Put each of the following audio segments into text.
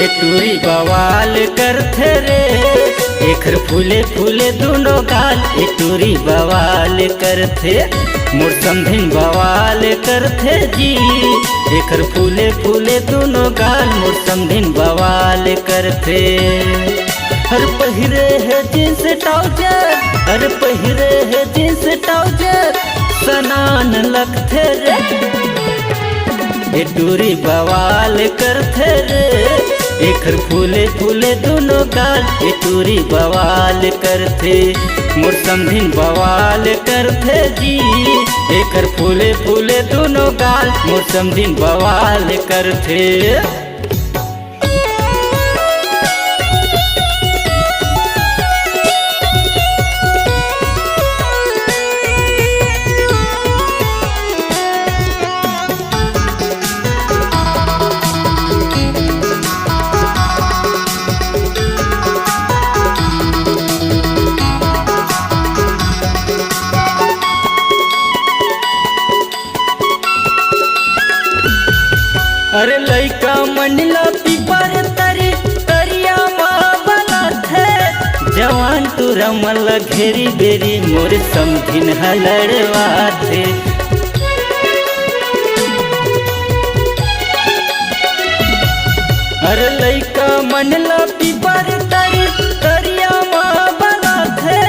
टूरी बवाल करथे रे एखर फूले फूले दोनों गाल। टूरी बवाल करथे मोर समधिन बवाल करथे जी। एखर फूले फूले दोनों गाल मोर समधिन बवाल करथे। हर पहिरे है जींस ट्राउजर, हर पहिरे है जींस ट्राउजर सनान लगथे रे। टूरी बवाल करथे रे एखर फूले फूले दोनों गाल। टूरी बवाल करथे मोर समधिन बवाल करथे जी। एखर फूले फूले दोनों गाल मोर समधिन बवाल करथे। अरे लइका मंडला पीपर तरी तरिया मावला थे। जवान तू रमल घेरी बेरी मोर समधिन हलड़वा थे। अरे लइका मंडला पीपर तरी तरिया मावला थे।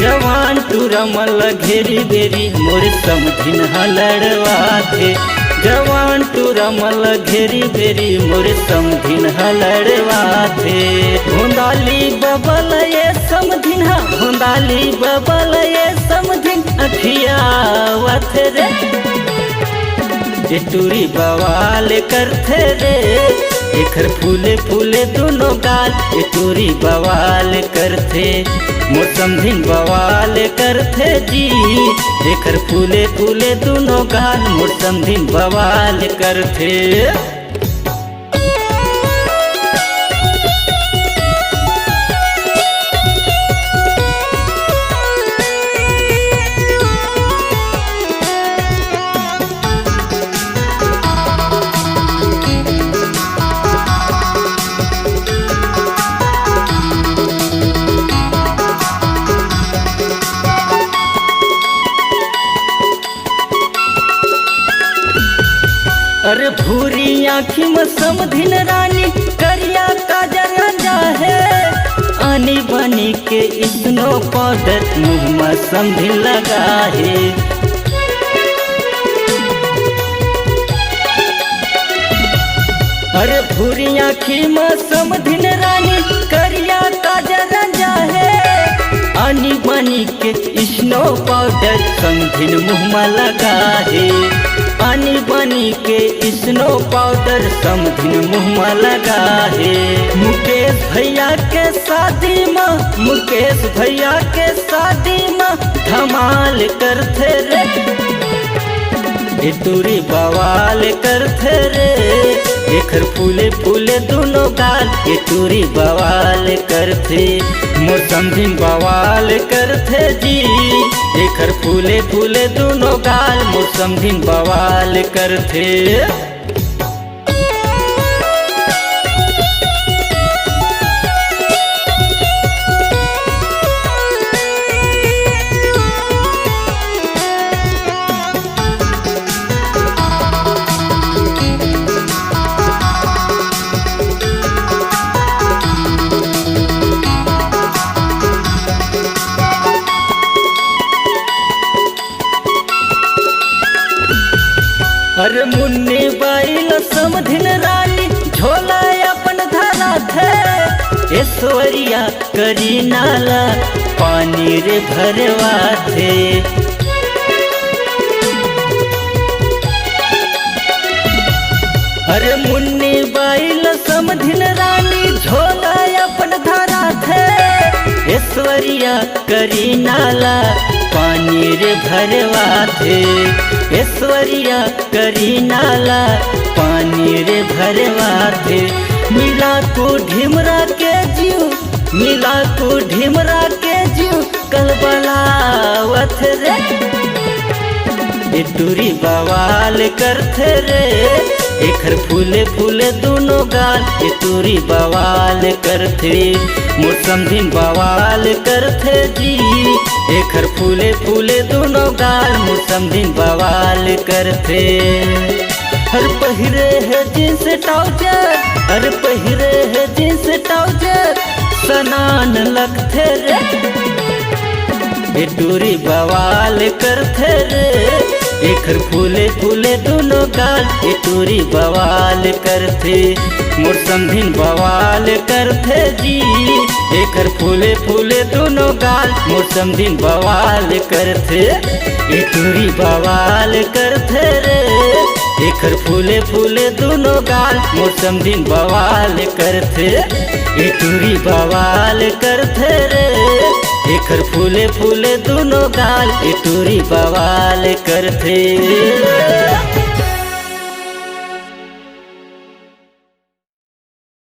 जवान तू रमल घेरी बेरी मोर समधिन हलड़वा थे। जवान तू रमल घेरी बेरी मोर समधिन हलड़वा थे। भुंदाली बबल ये समधिन भुंदाली बबल ये समधिन अखियावत रे। टूरी बवाल करथे रे एखर फूले फूले दोनों गाल। टूरी बवाल करथे मोर समधिन बवाल करथे जी। एखर फूले फूले दोनों गाल मोर समधिन बवाल करथे। अरे भूरी आँखी में समधिन रानी करिया काजल रंजा है। आनी बनी के स्नो पाउडर मुँह में समधिन लगा है। अरे भूरी आँखी में समधिन रानी करिया काजल रंजा है। आनी बनी के स्नो पाउडर समधिन मुँह में लगा है। आनी बनी के स्नो पाउडर समधिन मुँह में लगा है। मुकेश भैया के शादी में मुकेश भैया के शादी में धमाल करथे रे। टूरी बवाल करथे रे एखर फूले फूले दोनों गाल। टूरी बवाल करथे मोर समधिन बवाल करथे जी। एखर फूले फूले दोनों गाल मोर समधिन बवाल करथे। अरे मुन्नी बाई समधिन रानी झोला अपन धरा थे। ऐश्वर्या करी नाला पानी रे भरवा थे। अरे मुन्नी बाई समधिन रानी झोला अपन धरा थे। ऐश्वर्या करी नाला पानी रे भरवा थे। ऐश्वर्या करी नाला पानी रे भरवा थे। मिला को ढिमरा के जीव मिला को ढिमरा के जीव कल बलावत रे। ए टूरी बवाल करथे रे एखर फूले फूले दोनों गाल ए टूरी बवाल करथे मोर समधिन बवाल करथे जी एखर फूले फूले दोनों गाल मोर समधिन बवाल करथे। हर पहिरे है जींस ट्राउजर हर पहिरे है जींस ट्राउजर सनान लगथे रे ए टूरी बवाल करथे रे एखर फूले फूले दोनों गाल ए टूरी बवाल करथे मोर समधिन बवाल करथे जी एखर फूले फूले दोनों गाल मोर समधिन बवाल करथे ए टूरी बवाल करथे रे एखर फूले फूले दोनों गाल मोर समधिन बवाल करथे ए टूरी बवाल करथे रे एखर फूले फूले दोनों गाल ए टूरी बवाल करथे।